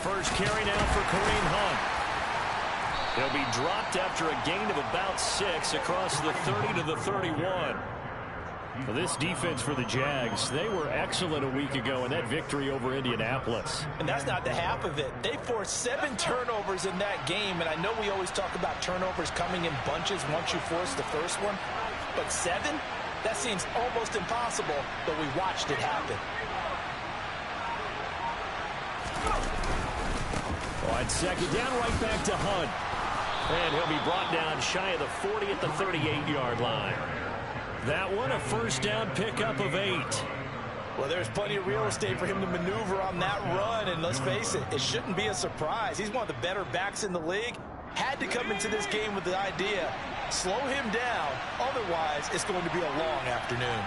first carry now for Kareem Hunt. He'll be dropped after a gain of about 6 across the 30 to the 31. For this defense for the Jags, they were excellent a week ago in that victory over Indianapolis. And that's not the half of it. They forced 7 turnovers in that game, and I know we always talk about turnovers coming in bunches once you force the first one, but 7? That seems almost impossible, but we watched it happen. On second down, right back to Hunt. And he'll be brought down shy of the 40 at the 38-yard line. That one, a first down pickup of 8. Well, there's plenty of real estate for him to maneuver on that run, and let's face it, it shouldn't be a surprise. He's one of the better backs in the league. Had to come into this game with the idea, slow him down, otherwise it's going to be a long afternoon.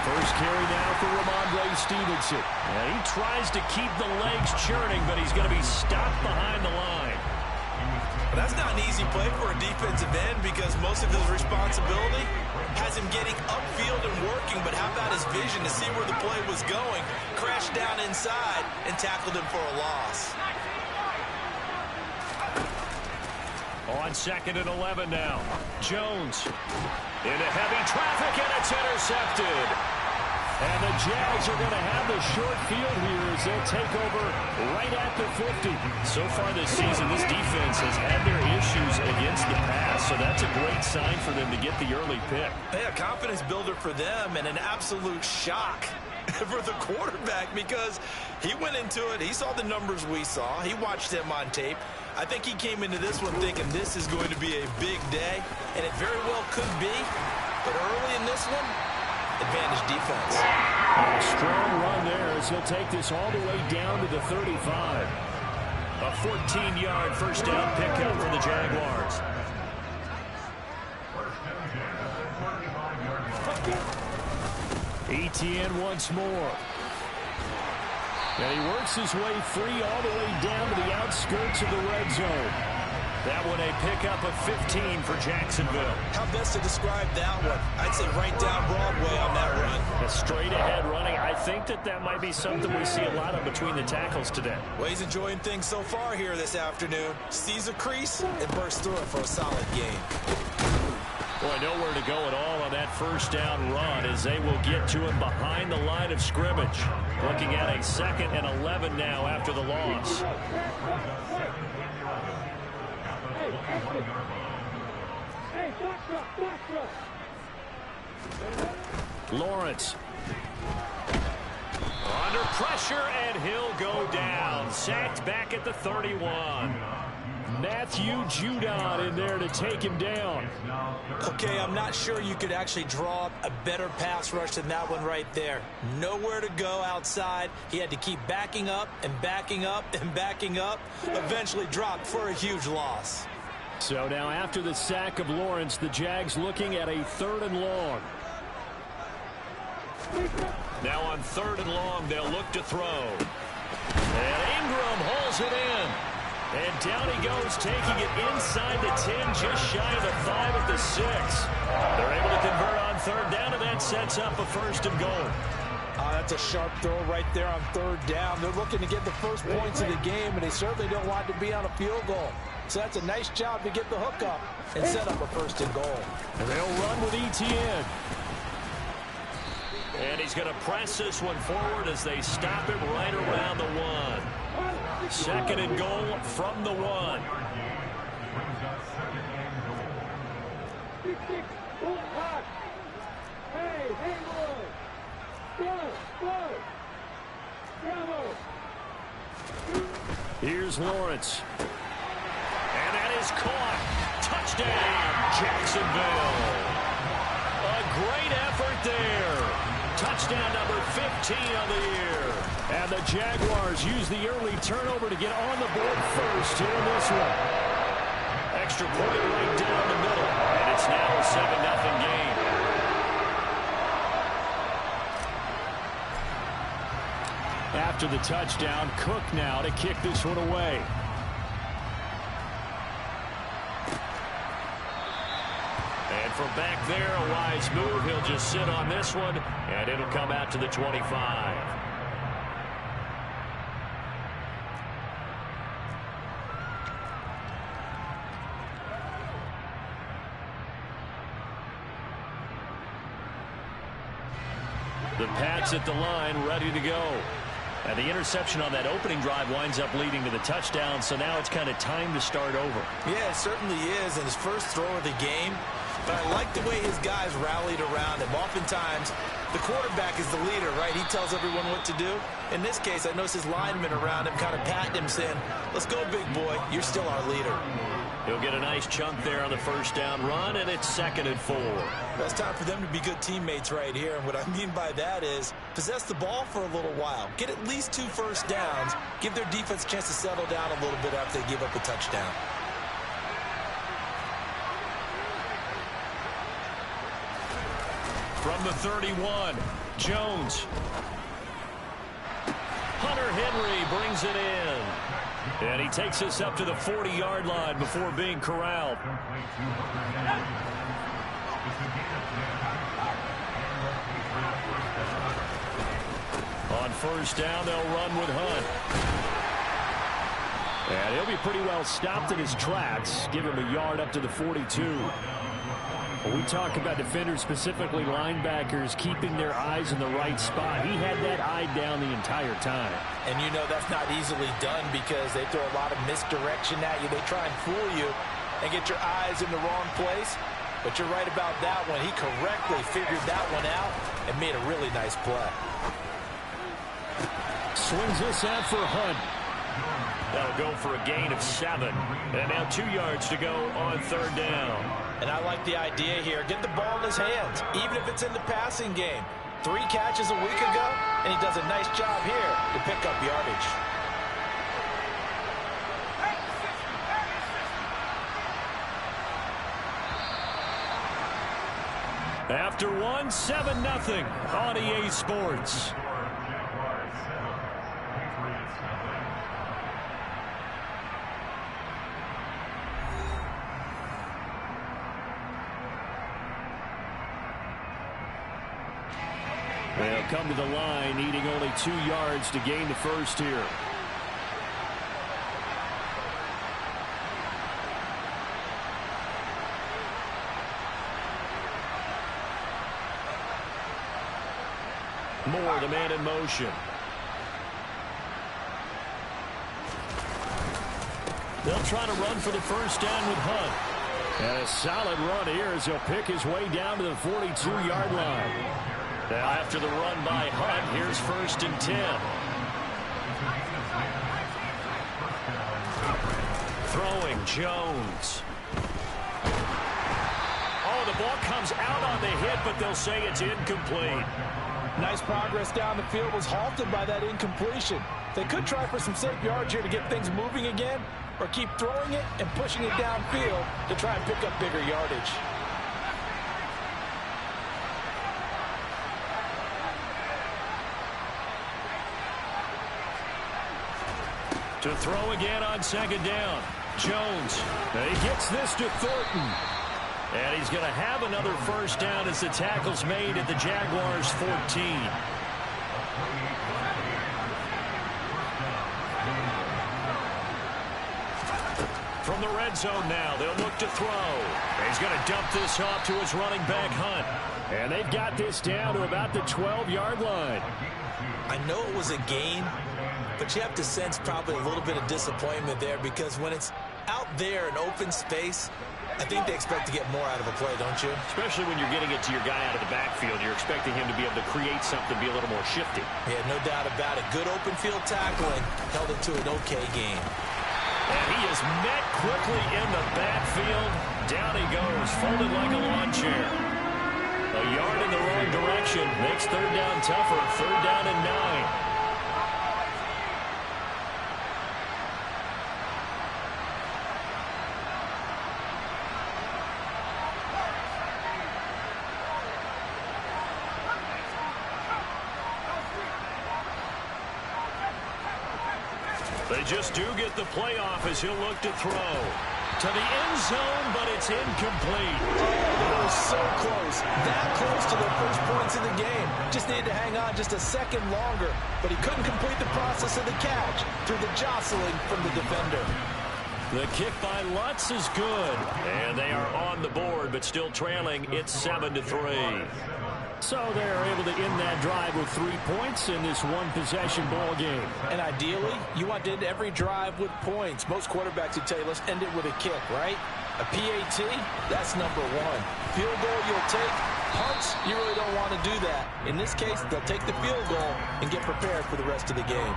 First carry now for Ramondre Stevenson. And he tries to keep the legs churning, but he's going to be stopped behind the line. Well, that's not an easy play for a defensive end because most of his responsibility has him getting upfield and working, but how about his vision to see where the play was going, crashed down inside, and tackled him for a loss. On second and 11 now. Jones into heavy traffic, and it's intercepted. And the Jags are going to have the short field here as they'll take over right at the 50. So far this season, this defense has had their issues against the pass, so that's a great sign for them to get the early pick. Hey, a confidence builder for them and an absolute shock for the quarterback because he went into it. He saw the numbers we saw. He watched them on tape. I think he came into this one thinking this is going to be a big day, and it very well could be. But early in this one, advantage defense. A strong run there as he'll take this all the way down to the 35. A 14-yard first down pickup for the Jaguars. Etienne once more. And he works his way free all the way down to the outskirts of the red zone. That one a pickup of 15 for Jacksonville. How best to describe that one? I'd say right down Broadway on that run. A straight ahead running. I think that might be something we see a lot of between the tackles today. Well, he's enjoying things so far here this afternoon. Sees a crease and bursts through it for a solid game. Boy, nowhere to go at all on that first down run as they will get to him behind the line of scrimmage. Looking at a 2nd and 11 now after the loss. Lawrence. Under pressure, and he'll go down. Sacked back at the 31. Matthew Judon in there to take him down. Okay, I'm not sure you could actually draw up a better pass rush than that one right there. Nowhere to go outside. He had to keep backing up and backing up and backing up. Eventually dropped for a huge loss. So now after the sack of Lawrence, the Jags looking at a 3rd and long. Now on 3rd and long, they'll look to throw. And Ingram holds it in. And down he goes, taking it inside the 10, just shy of the 5 at the 6. They're able to convert on 3rd down, and that sets up a 1st and goal. That's a sharp throw right there on 3rd down. They're looking to get the first points of the game, and they certainly don't want to be on a field goal. So that's a nice job to get the hook up and set up a 1st and goal. And they'll run with Etienne. And he's going to press this one forward as they stop him right around the 1. 2nd and goal from the 1. Here's Lawrence. And that is caught. Touchdown, Jacksonville. A great effort there. Touchdown number 15 on the year. And the Jaguars use the early turnover to get on the board first here in this one. Extra point right down the middle. And it's now a 7-0 game. After the touchdown, Cook now to kick this one away. And from back there, a wise move. He'll just sit on this one, and it'll come out to the 25. The Pats at the line, ready to go. And the interception on that opening drive winds up leading to the touchdown, so now it's kind of time to start over. Yeah, it certainly is, and his first throw of the game. But I like the way his guys rallied around him. Oftentimes, the quarterback is the leader, right? He tells everyone what to do. In this case, I noticed his linemen around him kind of patting him, saying, let's go, big boy. You're still our leader. He'll get a nice chunk there on the first down run, and it's 2nd and 4. Well, it's time for them to be good teammates right here. And what I mean by that is possess the ball for a little while. Get at least 2 first downs. Give their defense a chance to settle down a little bit after they give up a touchdown. From the 31, Jones. Hunter Henry brings it in. And he takes us up to the 40-yard line before being corralled. On first down, they'll run with Hunt. And he'll be pretty well stopped in his tracks. Give him a yard up to the 42. When we talk about defenders, specifically linebackers, keeping their eyes in the right spot, he had that eye down the entire time. And you know that's not easily done because they throw a lot of misdirection at you. They try and fool you and get your eyes in the wrong place. But you're right about that one. He correctly figured that one out and made a really nice play. Swings this out for Hunt. That'll go for a gain of 7. And now 2 yards to go on third down. And I like the idea here. Get the ball in his hands, even if it's in the passing game. 3 catches a week ago, and he does a nice job here to pick up yardage. After 1, 7-0 on EA Sports. They'll come to the line, needing only 2 yards to gain the first here. Moore, the man in motion. They'll try to run for the first down with Hunt. And a solid run here as he'll pick his way down to the 42-yard line. Now after the run by Hunt, here's 1st and 10. Throwing Jones. Oh, the ball comes out on the hit, but they'll say it's incomplete. Nice progress down the field was halted by that incompletion. They could try for some safe yards here to get things moving again, or keep throwing it and pushing it downfield to try and pick up bigger yardage. To throw again on 2nd down. Jones. He gets this to Thornton. And he's going to have another first down as the tackle's made at the Jaguars' 14. From the red zone now, they'll look to throw. He's going to dump this off to his running back, Hunt. And they've got this down to about the 12-yard line. I know it was a gain, but you have to sense probably a little bit of disappointment there because when it's out there in open space, I think they expect to get more out of a play, don't you? Especially when you're getting it to your guy out of the backfield. You're expecting him to be able to create something, be a little more shifty. Yeah, no doubt about it. Good open field tackling held it to an okay game. And he is met quickly in the backfield. Down he goes, folded like a lawn chair. A yard in the wrong direction. Makes third down tougher. 3rd down and 9. They just do get the playoff as he'll look to throw. To the end zone, but it's incomplete. They were so close. That close to their first points in the game. Just needed to hang on just a second longer. But he couldn't complete the process of the catch through the jostling from the defender. The kick by Lutz is good. And they are on the board, but still trailing. It's 7-3. So they're able to end that drive with 3 points in this one-possession ball game. And ideally, you want to end every drive with points. Most quarterbacks would tell you, let's end it with a kick, right? A PAT, that's number one. Field goal you'll take. Punts, you really don't want to do that. In this case, they'll take the field goal and get prepared for the rest of the game.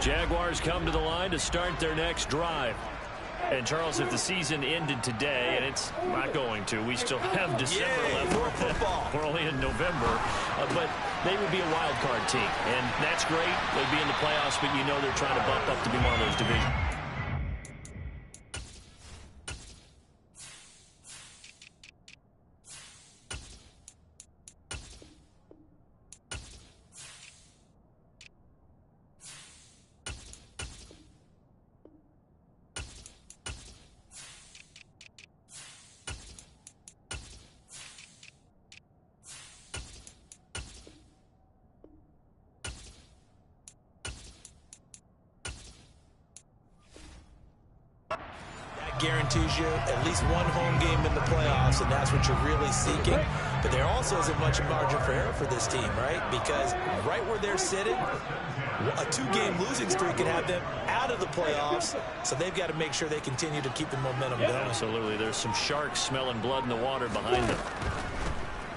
Jaguars come to the line to start their next drive. And, Charles, if the season ended today, and it's not going to, we still have December left. More football. We're only in November. But they would be a wild card team. And that's great. They'd be in the playoffs, but you know they're trying to bump up to be one of those divisions. Guarantees you at least one home game in the playoffs, and that's what you're really seeking. But there also isn't much margin for error for this team, right? Because right where they're sitting, a 2-game losing streak can have them out of the playoffs, so they've got to make sure they continue to keep the momentum going. Absolutely. There's some sharks smelling blood in the water behind them.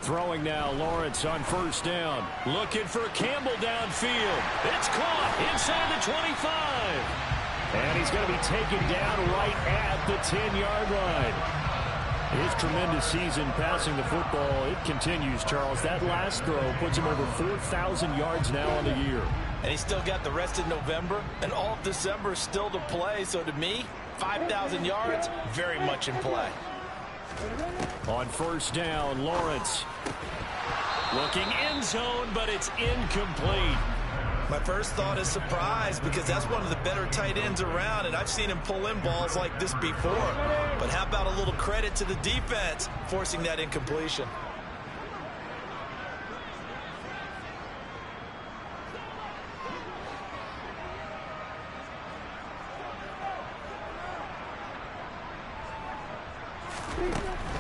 Throwing now, Lawrence on first down. Looking for Campbell downfield. It's caught inside the 25. And he's going to be taken down right at the 10-yard line. His tremendous season passing the football, it continues, Charles. That last throw puts him over 4,000 yards now on the year. And he's still got the rest of November and all of December still to play. So to me, 5,000 yards, very much in play. On first down, Lawrence. Looking end zone, but it's incomplete. My first thought is surprise, because that's one of the better tight ends around, and I've seen him pull in balls like this before. But how about a little credit to the defense forcing that incompletion?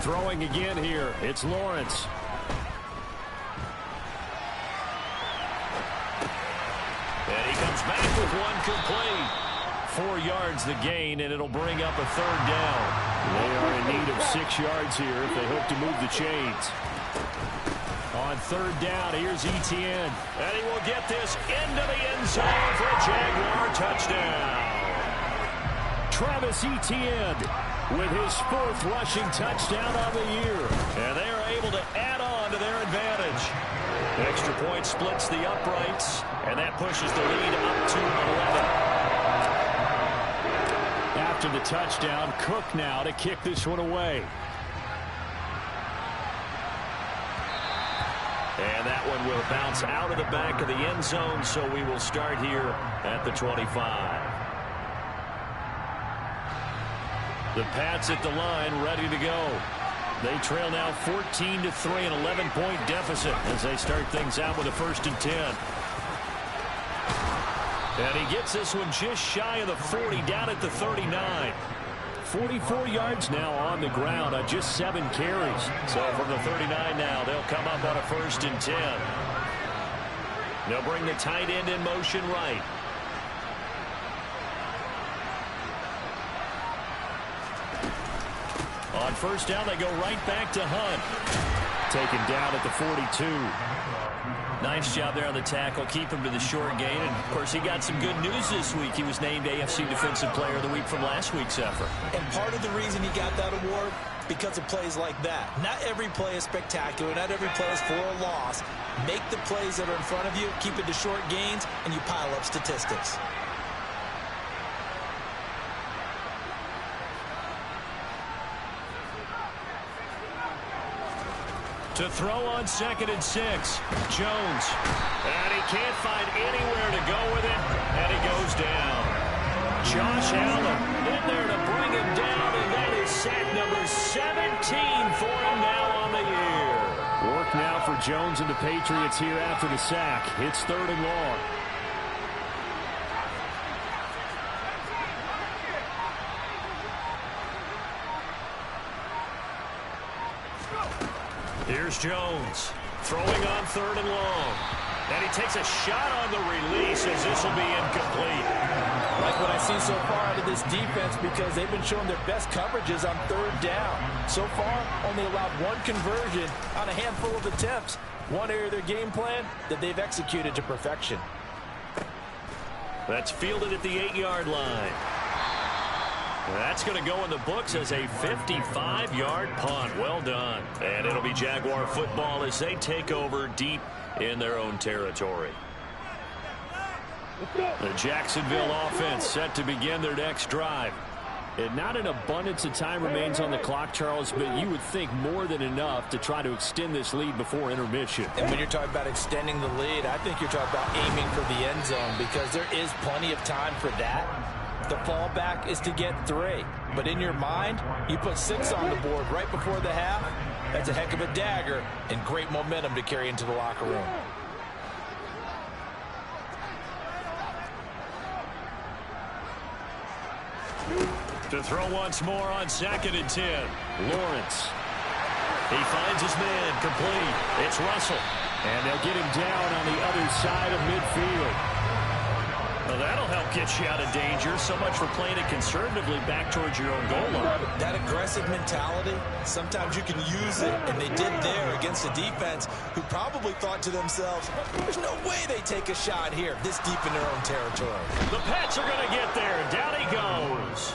Throwing again here, it's Lawrence. And he comes back with one complete. 4 yards the gain, and it'll bring up a third down. They are in need of 6 yards here if they hope to move the chains. On third down, here's Etienne. And he will get this into the end zone for a Jaguar touchdown. Travis Etienne with his 4th rushing touchdown of the year. And they are able to add on to their advantage. Extra point splits the uprights, and that pushes the lead up to 11. After the touchdown, Cook now to kick this one away. And that one will bounce out of the back of the end zone, so we will start here at the 25. The Pats at the line, ready to go. They trail now 14-3, an 11-point deficit as they start things out with a 1st and 10. And he gets this one just shy of the 40, down at the 39. 44 yards now on the ground on just 7 carries. So from the 39 now, they'll come up on a 1st and 10. They'll bring the tight end in motion right. On first down, they go right back to Hunt. Taken down at the 42. Nice job there on the tackle. Keep him to the short gain. And, of course, he got some good news this week. He was named AFC Defensive Player of the Week from last week's effort. And part of the reason he got that award, because of plays like that. Not every play is spectacular. Not every play is for a loss. Make the plays that are in front of you, keep it to short gains, and you pile up statistics. To throw on 2nd and 6. Jones. And he can't find anywhere to go with it. And he goes down. Josh Allen in there to bring him down. And that is sack number 17 for him now on the year. Work now for Jones and the Patriots here after the sack. It's 3rd and long. Here's Jones throwing on 3rd and long. And he takes a shot on the release as this will be incomplete. Like what I see so far out of this defense because they've been showing their best coverages on 3rd down. So far, only allowed 1 conversion on a handful of attempts. One area of their game plan that they've executed to perfection. That's fielded at the 8-yard line. That's going to go in the books as a 55-yard punt. Well done. And it'll be Jaguar football as they take over deep in their own territory. The Jacksonville offense set to begin their next drive. And not an abundance of time remains on the clock, Charles, but you would think more than enough to try to extend this lead before intermission. And when you're talking about extending the lead, I think you're talking about aiming for the end zone because there is plenty of time for that. The fallback is to get 3. But in your mind, you put 6 on the board right before the half. That's a heck of a dagger and great momentum to carry into the locker room. To throw once more on 2nd and 10. Lawrence. He finds his man complete. It's Russell. And they'll get him down on the other side of midfield. Well, that'll help get you out of danger. So much for playing it conservatively back towards your own goal line. That aggressive mentality, sometimes you can use it, and they did there against a defense who probably thought to themselves, there's no way they take a shot here this deep in their own territory. The Pats are going to get there. Down he goes.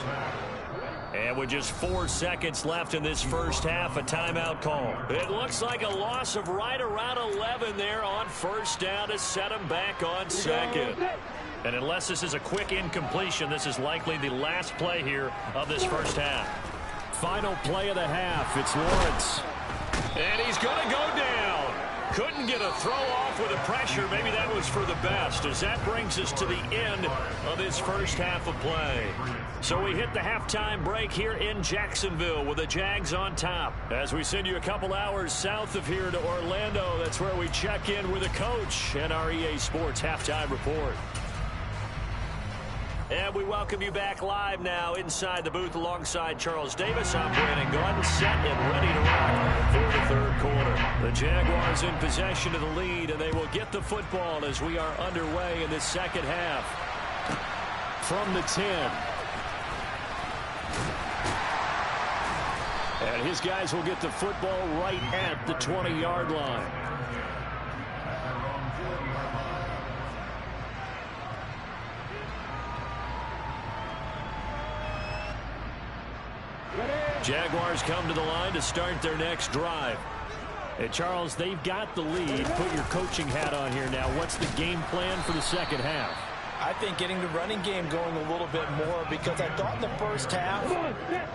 And with just 4 seconds left in this first half, a timeout call. It looks like a loss of right around 11 there on 1st down to set him back on 2nd. And unless this is a quick incompletion, this is likely the last play here of this first half. Final play of the half. It's Lawrence. And he's going to go down. Couldn't get a throw off with the pressure. Maybe that was for the best, as that brings us to the end of this first half of play. So we hit the halftime break here in Jacksonville with the Jags on top. As we send you a couple hours south of here to Orlando, that's where we check in with the coach and our EA Sports halftime report. And we welcome you back live now inside the booth alongside Charles Davis. I'm Brandon Gordon, set and ready to rock for the 3rd quarter. The Jaguars in possession of the lead, and they will get the football as we are underway in the 2nd half. From the 10. And his guys will get the football right at the 20-yard line. Jaguars come to the line to start their next drive. And Charles, they've got the lead. Put your coaching hat on here now. What's the game plan for the 2nd half? I think getting the running game going a little bit more because I thought in the first half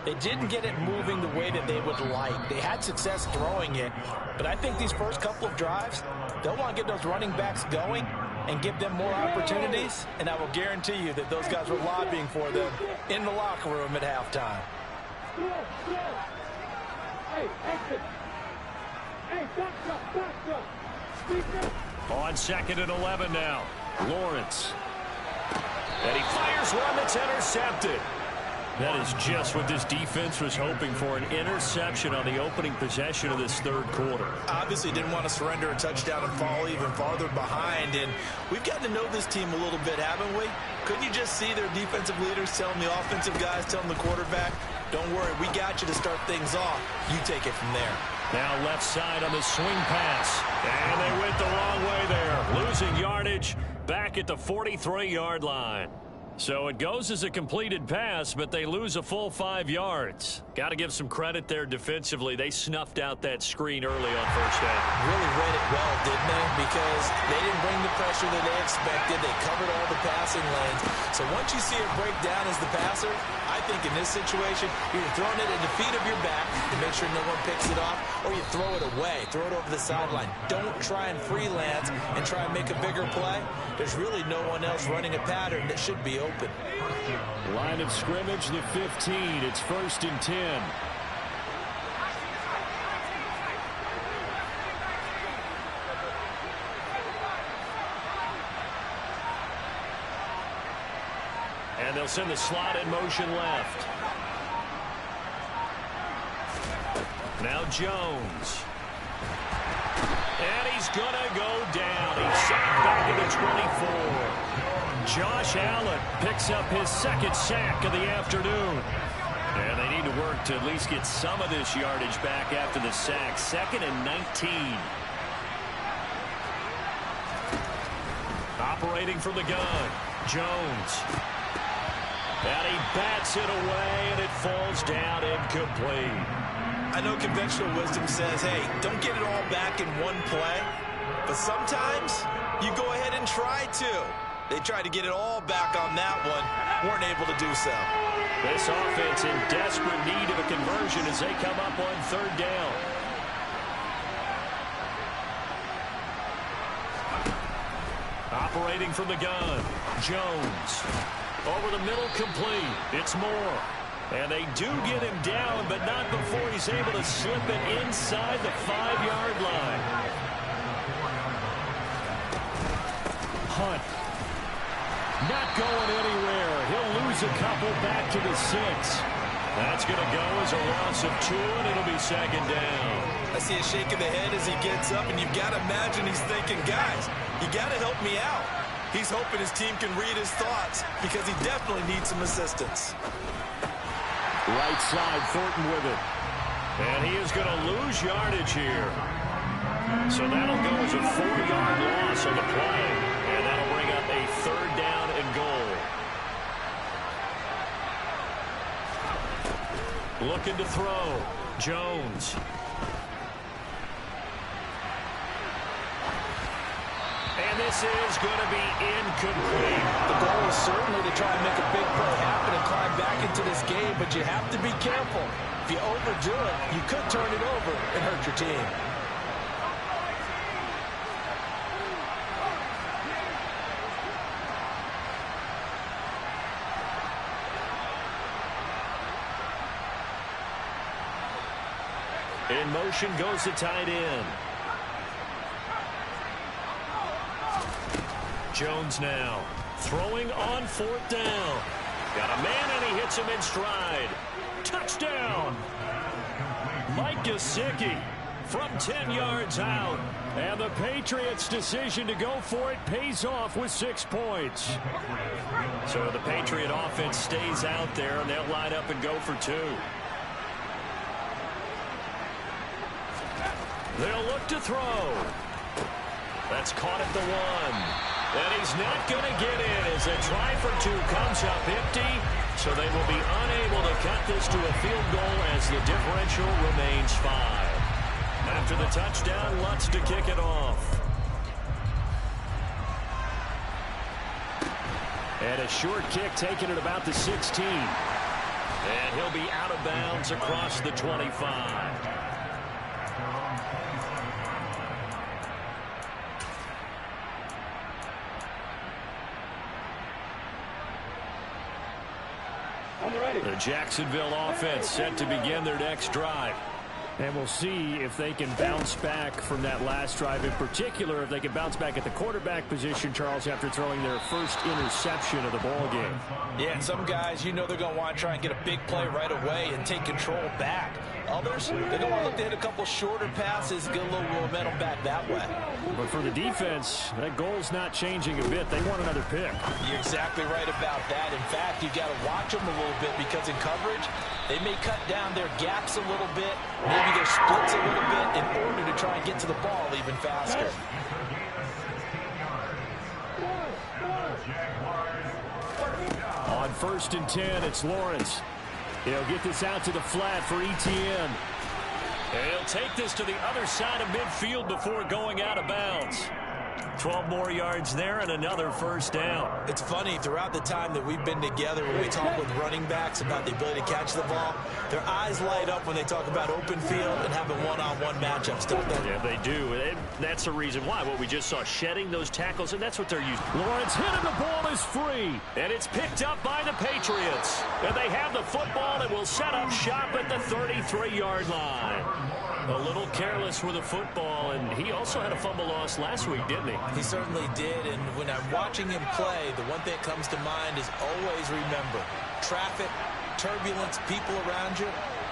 they didn't get it moving the way that they would like. They had success throwing it, but I think these first couple of drives, they'll want to get those running backs going and give them more opportunities, and I will guarantee you that those guys were lobbying for them in the locker room at halftime. On 2nd and 11 now. Lawrence. And he fires one that's intercepted. That is just what this defense was hoping for, an interception on the opening possession of this 3rd quarter. Obviously didn't want to surrender a touchdown and fall even farther behind, and we've gotten to know this team a little bit, haven't we? Couldn't you just see their defensive leaders telling the offensive guys, telling the quarterback, don't worry, we got you to start things off. You take it from there. Now left side on the swing pass. And they went the wrong way there. Losing yardage back at the 43-yard line. So it goes as a completed pass, but they lose a full 5 yards. Got to give some credit there defensively. They snuffed out that screen early on first down. Really read it well, didn't they? Because they didn't bring the pressure that they expected. They covered all the passing lanes. So once you see it break down as the passer, I think in this situation, you're throwing it at the feet of your back to make sure no one picks it off, or you throw it away, throw it over the sideline. Don't try and freelance and try and make a bigger play. There's really no one else running a pattern that should be open. Line of scrimmage, the 15. It's 1st and 10. And they'll send the slot in motion left. Now Jones. And he's going to go down. He's sacked back at the 24. Josh Allen picks up his 2nd sack of the afternoon. And they need to work to at least get some of this yardage back after the sack. 2nd and 19. Operating from the gun, Jones. And he bats it away, and it falls down incomplete. I know conventional wisdom says, hey, don't get it all back in one play. But sometimes you go ahead and try to. They tried to get it all back on that one. Weren't able to do so. This offense in desperate need of a conversion as they come up on 3rd down. Operating from the gun, Jones. Over the middle, complete. It's Moore. And they do get him down, but not before he's able to slip it inside the 5-yard line. Hunt. Not going anywhere. He'll lose a couple back to the 6. That's going to go as a loss of 2, and it'll be 2nd down. I see a shake of the head as he gets up, and you've got to imagine he's thinking, guys, you got to help me out. He's hoping his team can read his thoughts because he definitely needs some assistance. Right side, Thornton with it. And he is going to lose yardage here. So that'll go as a 4-yard loss on the play. And that'll bring up a 3rd down and goal. Looking to throw. Jones. And this is going to be incomplete. The goal is certainly to try and make a big play happen and climb back into this game, but you have to be careful. If you overdo it, you could turn it over and hurt your team. In motion goes the tight end. Jones now throwing on 4th down. Got a man, and he hits him in stride. Touchdown! Mike Gesicki from 10 yards out. And the Patriots' decision to go for it pays off with 6 points. So the Patriot offense stays out there, and they'll line up and go for 2. They'll look to throw. That's caught at the 1. And he's not going to get in as a try for 2 comes up empty. So they will be unable to cut this to a field goal as the differential remains 5. After the touchdown, Lutz to kick it off. And a short kick taken at about the 16. And he'll be out of bounds across the 25. The Jacksonville offense set to begin their next drive. And we'll see if they can bounce back from that last drive. In particular, if they can bounce back at the quarterback position, Charles, after throwing their first interception of the ball game. Yeah, and some guys, you know they're going to want to try and get a big play right away and take control back. Others, they're going to want to look to hit a couple shorter passes, get a little momentum back that way. But for the defense, that goal's not changing a bit. They want another pick. You're exactly right about that. In fact, you've got to watch them a little bit because in coverage, they may cut down their gaps a little bit, maybe their splits a little bit in order to try and get to the ball even faster. On 1st and 10, it's Lawrence. He'll get this out to the flat for Etienne. And he'll take this to the other side of midfield before going out of bounds. 12 more yards there and another first down. It's funny, throughout the time that we've been together, when we talk with running backs about the ability to catch the ball, their eyes light up when they talk about open field and having one-on-one matchups, don't they? Yeah, they do. And that's the reason why. What we just saw, shedding those tackles, and that's what they're using. Lawrence hit and the ball is free. And it's picked up by the Patriots. And they have the football and will set up shop at the 33-yard line. A little careless with the football, and he also had a fumble loss last week, didn't he? He certainly did, and when I'm watching him play, the one thing that comes to mind is always remember, traffic, turbulence, people around you,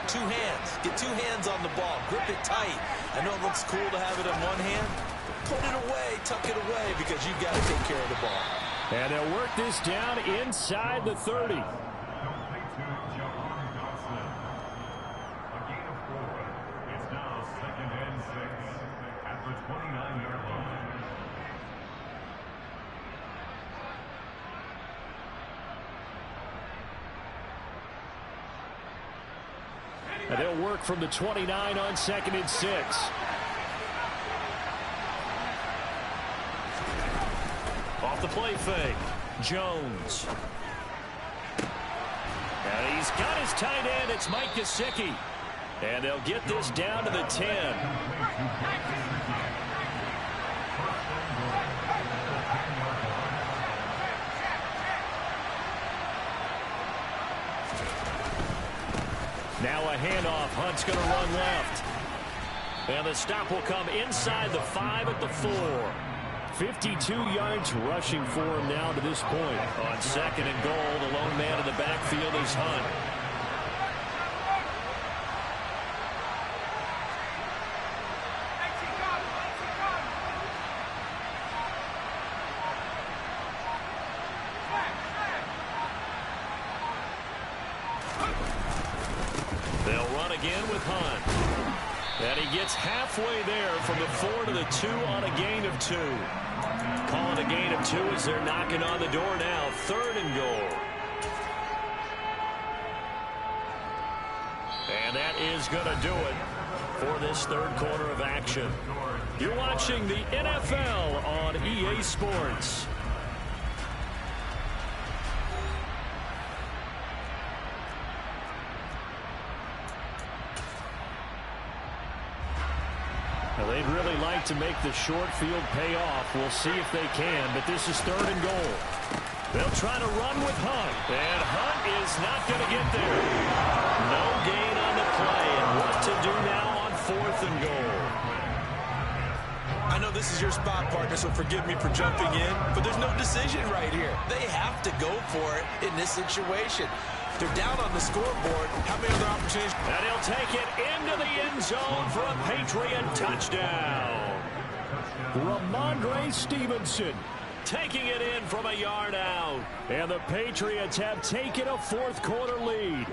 two hands. Get two hands on the ball. Grip it tight. I know it looks cool to have it in one hand. Put it away, tuck it away, because you've got to take care of the ball. And they'll work this down inside the 30. And they'll work from the 29 on 2nd and 6. Off the play fake. Jones. And he's got his tight end. It's Mike Gesicki. And they'll get this down to the 10. Now a handoff. Hunt's going to run left. And the stop will come inside the 5 at the 4. 52 yards rushing for him now to this point. On 2nd and goal, the lone man in the backfield is Hunt. They'll run again with Hunt. And he gets halfway there from the 4 to the 2 on a gain of 2. Calling a gain of 2 as they're knocking on the door now. 3rd and goal. And that is going to do it for this third quarter of action. You're watching the NFL on EA Sports. Now, they'd really like to make the short field pay off. We'll see if they can, but this is 3rd and goal. They'll try to run with Hunt, and Hunt is not going to get there. No gain on the play, and what to do now on 4th and goal. I know this is your spot, partner, so forgive me for jumping in, but there's no decision right here. They have to go for it in this situation. They're down on the scoreboard. How many other opportunities? And he'll take it into the end zone for a Patriot touchdown. Ramondre Stevenson taking it in from a yard out. And the Patriots have taken a fourth quarter lead.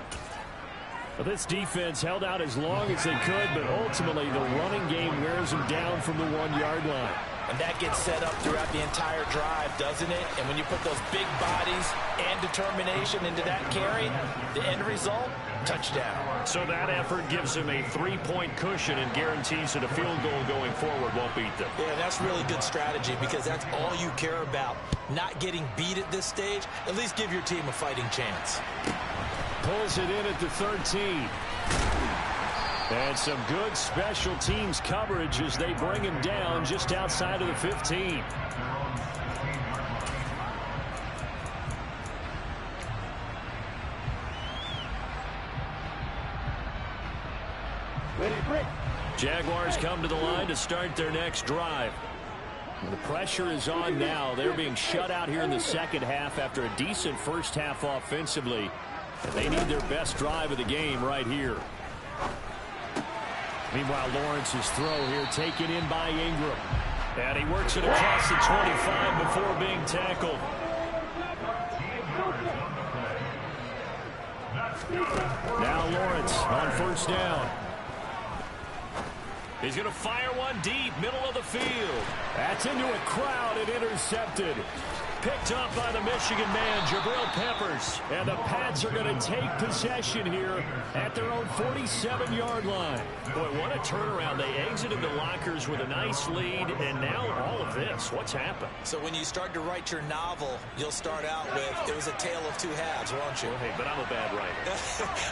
Well, this defense held out as long as they could, but ultimately the running game wears them down from the 1-yard line. And that gets set up throughout the entire drive, doesn't it? And when you put those big bodies and determination into that carry, the end result, touchdown. So that effort gives them a 3-point cushion and guarantees that a field goal going forward won't beat them. Yeah, that's really good strategy because that's all you care about. Not getting beat at this stage, at least give your team a fighting chance. Pulls it in at the 13. And some good special teams coverage as they bring him down just outside of the 15. Jaguars come to the line to start their next drive. The pressure is on now. They're being shut out here in the second half after a decent first half offensively. And they need their best drive of the game right here. Meanwhile, Lawrence's throw here taken in by Ingram. And he works it across the 25 before being tackled. Now Lawrence on first down. He's going to fire one deep, middle of the field. That's into a crowd and intercepted. Picked up by the Michigan man, Jabril Peppers. And the Pats are going to take possession here at their own 47-yard line. Boy, what a turnaround. They exited the lockers with a nice lead, and now all of this. What's happened? So when you start to write your novel, you'll start out with, it was a tale of two halves, won't you? Well, hey, but I'm a bad writer.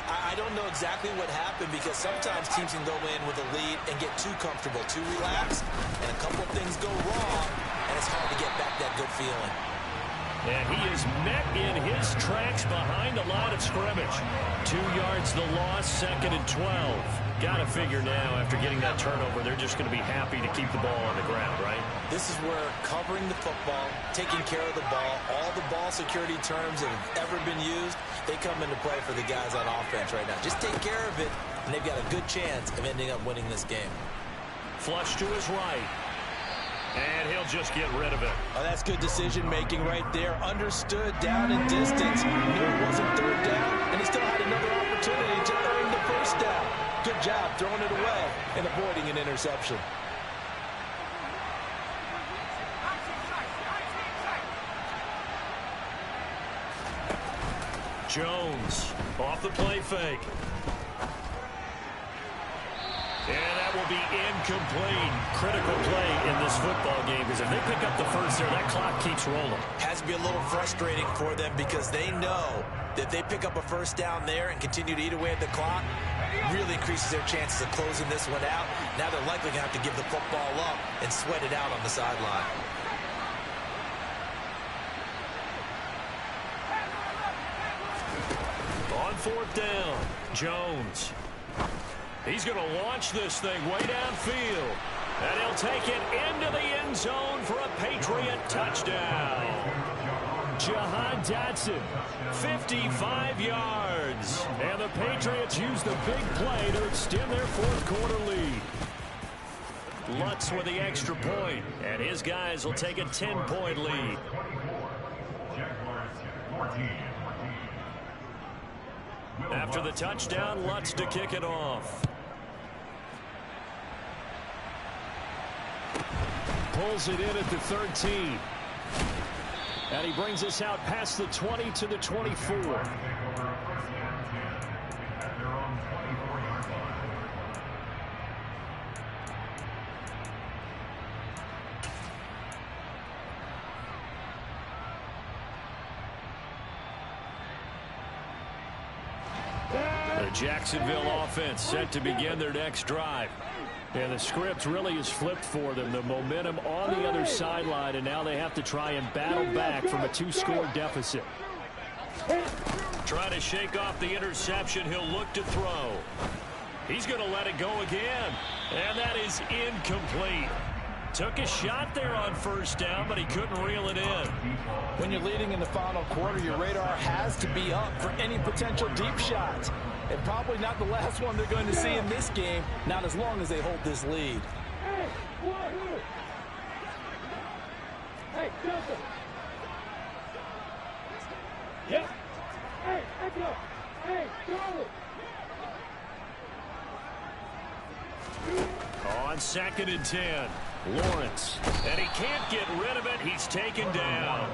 I don't know exactly what happened, because sometimes teams can go in with a lead and get too comfortable, too relaxed, and a couple of things go wrong, and it's hard to get back that good feeling. And he is met in his tracks behind the line of scrimmage. 2 yards the loss, 2nd and 12. Got to figure now, after getting that turnover, they're just going to be happy to keep the ball on the ground, right? This is where covering the football, taking care of the ball, all the ball security terms that have ever been used, they come into play for the guys on offense right now. Just take care of it, and they've got a good chance of ending up winning this game. Flush to his right. And he'll just get rid of it. Oh, that's good decision-making right there. Understood down and distance. Knew it wasn't third down, and he still had another opportunity to earn the first down. Good job throwing it away and avoiding an interception. Jones off the play fake. And that will be incomplete. Critical play in this football game, because if they pick up the first there, that clock keeps rolling. Has to be a little frustrating for them, because they know that they pick up a first down there and continue to eat away at the clock, really increases their chances of closing this one out. Now they're likely going to have to give the football up and sweat it out on the sideline. On 4th down, Jones. He's going to launch this thing way downfield. And he'll take it into the end zone for a Patriot touchdown. Jahan Dotson, 55 yards. And the Patriots use the big play to extend their 4th quarter lead. Lutz with the extra point, and his guys will take a 10-point lead. After the touchdown, Lutz to kick it off. Pulls it in at the 13. And he brings us out past the 20 to the 24. The Jacksonville offense set to begin their next drive. And the script really is flipped for them. The momentum on the other sideline, and now they have to try and battle back from a 2-score deficit. Trying to shake off the interception. He'll look to throw. He's going to let it go again. And that is incomplete. Took a shot there on first down, but he couldn't reel it in. When you're leading in the final quarter, your radar has to be up for any potential deep shots. And probably not the last one they're going to see in this game, not as long as they hold this lead. Hey, Joseph. Yep. Hey, Echo. Hey, Charlie. On 2nd and 10, Lawrence. And he can't get rid of it. He's taken down.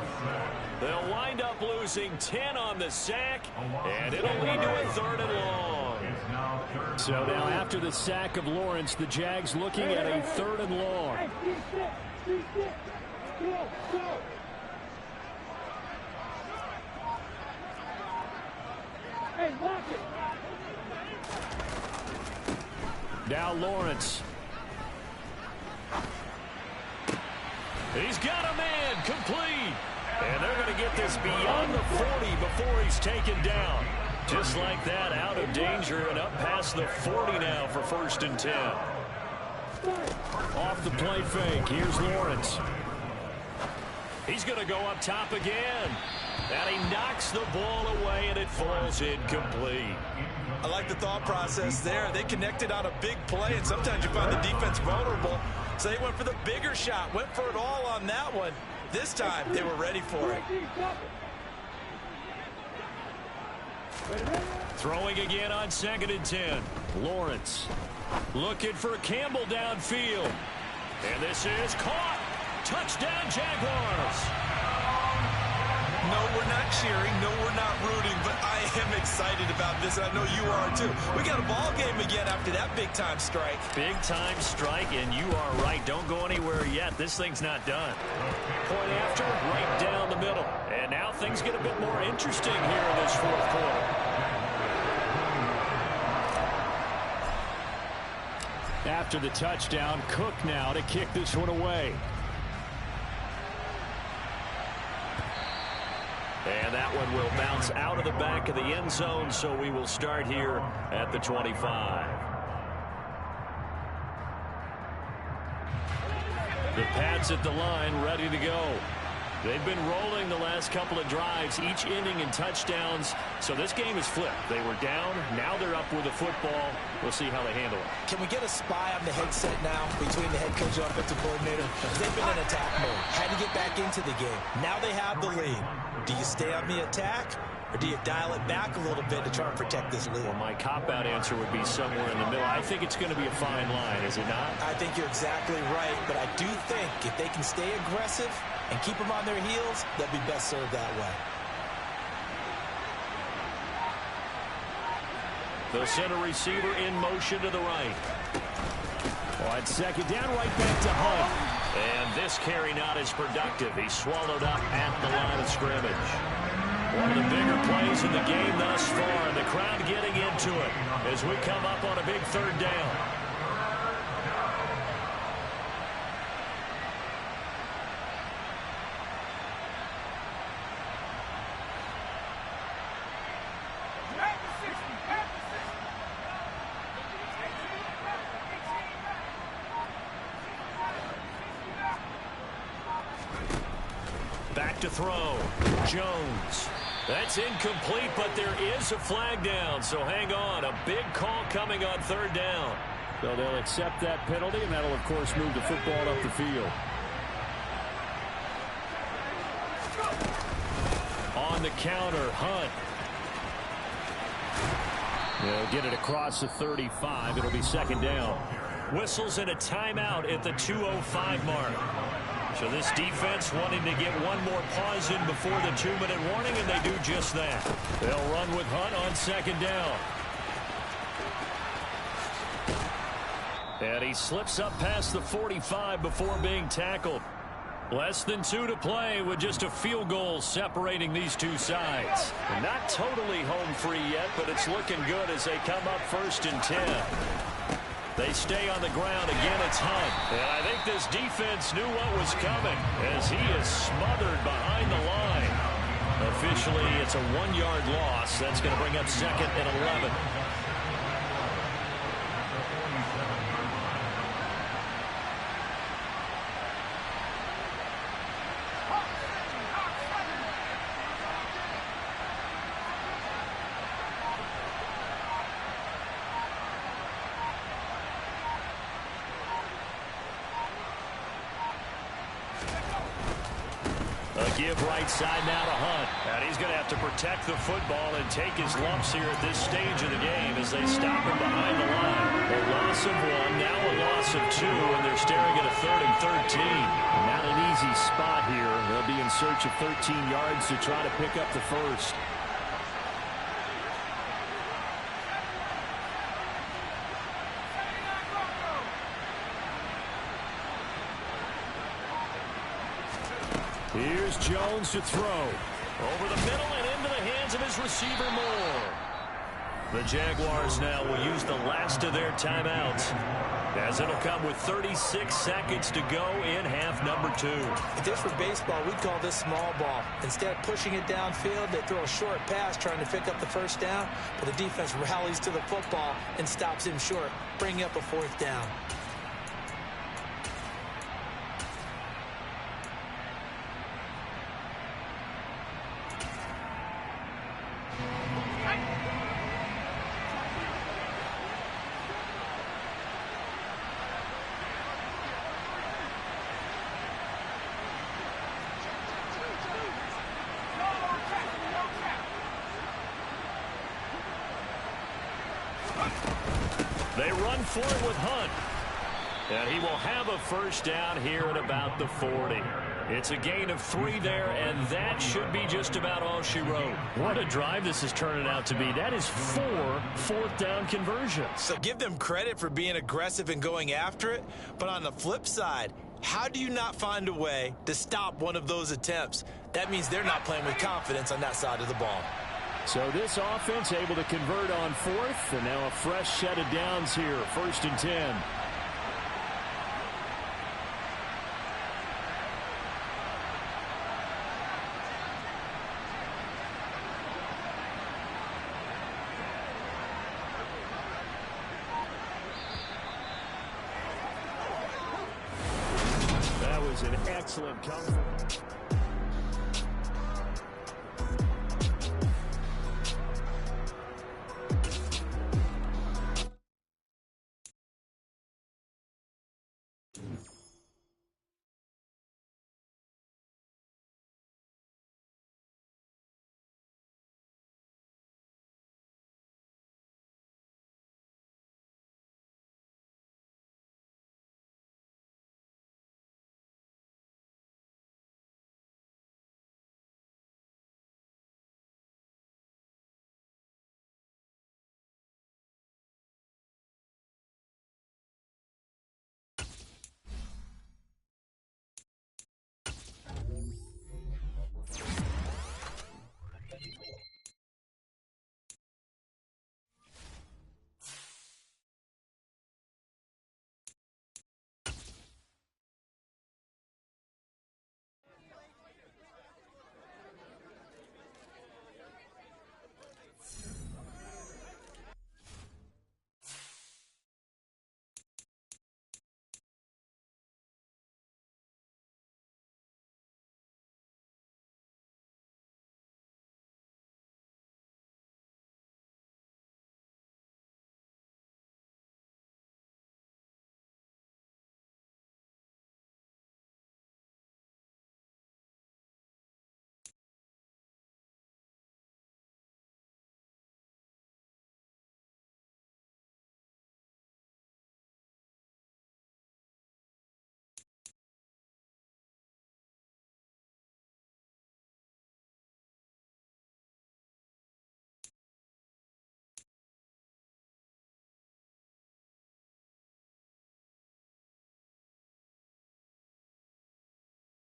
They'll wind up losing 10 on the sack, and it'll lead to a 3rd and long. So now after the sack of Lawrence, the Jags looking at a 3rd and long. Now Lawrence. He's got a man complete. And they're going to get this beyond the 40 before he's taken down. Just like that, out of danger and up past the 40 now for 1st and 10. Off the play fake, here's Lawrence. He's going to go up top again. And he knocks the ball away, and it falls incomplete. I like the thought process there. They connected on a big play, and sometimes you find the defense vulnerable. So they went for the bigger shot, went for it all on that one. This time, they were ready for it. Throwing again on 2nd and 10. Lawrence looking for Campbell downfield. And this is caught. Touchdown, Jaguars. No, we're not cheering. No, we're not rooting. But I am excited about this, and I know you are too. We got a ball game again after that big-time strike. Big-time strike, and you are right. Don't go anywhere yet. This thing's not done. Point after, right down the middle. And now things get a bit more interesting here in this fourth quarter. After the touchdown, Cook now to kick this one away. And that one will bounce out of the back of the end zone, so we will start here at the 25. The Pats at the line, ready to go. They've been rolling the last couple of drives, each ending in touchdowns. So this game is flipped. They were down. Now they're up with the football. We'll see how they handle it. Can we get a spy on the headset now between the head coach and offensive coordinator? They've been in attack mode. Had to get back into the game. Now they have the lead. Do you stay on the attack, or do you dial it back a little bit to try and protect this lead? Well, my cop-out answer would be somewhere in the middle. I think it's going to be a fine line, is it not? I think you're exactly right, but I do think if they can stay aggressive and keep them on their heels, they'll be best served that way. The center receiver in motion to the right. On second down, right back to Hunt. And this carry not as productive. He's swallowed up at the line of scrimmage. One of the bigger plays in the game thus far, and the crowd getting into it as we come up on a big third down. Back to throw. Jones. That's incomplete, but there is a flag down, so hang on. A big call coming on third down. So they'll accept that penalty, and that'll, of course, move the football up the field. On the counter, Hunt. They'll get it across the 35. It'll be second down. Whistles and a timeout at the 2:05 mark. So this defense wanting to get one more pause in before the 2-minute warning, and they do just that. They'll run with Hunt on second down. And he slips up past the 45 before being tackled. Less than 2 to play with just a field goal separating these two sides. Not totally home free yet, but it's looking good as they come up 1st and 10. They stay on the ground. Again, it's Hunt. And I think this defense knew what was coming as he is smothered behind the line. Officially, it's a 1-yard loss. That's going to bring up 2nd and 11. Give right side now to Hunt. And he's going to have to protect the football and take his lumps here at this stage of the game as they stop him behind the line. A loss of 1, now a loss of 2, and they're staring at a 3rd and 13. Not an easy spot here. They'll be in search of 13 yards to try to pick up the first. Here's Jones to throw. Over the middle and into the hands of his receiver Moore. The Jaguars now will use the last of their timeouts, as it'll come with 36 seconds to go in half number 2. If this were baseball, we'd call this small ball. Instead of pushing it downfield, they throw a short pass trying to pick up the first down, but the defense rallies to the football and stops him short, bringing up a 4th down. They run for it with Hunt. And he will have a first down here at about the 40. It's a gain of 3 there, and that should be just about all she wrote. What a drive this is turning out to be. That is 4 fourth-down conversions. So give them credit for being aggressive and going after it, but on the flip side, how do you not find a way to stop one of those attempts? That means they're not playing with confidence on that side of the ball. So this offense able to convert on 4th, and now a fresh set of downs here, 1st and 10. That was an excellent comeback.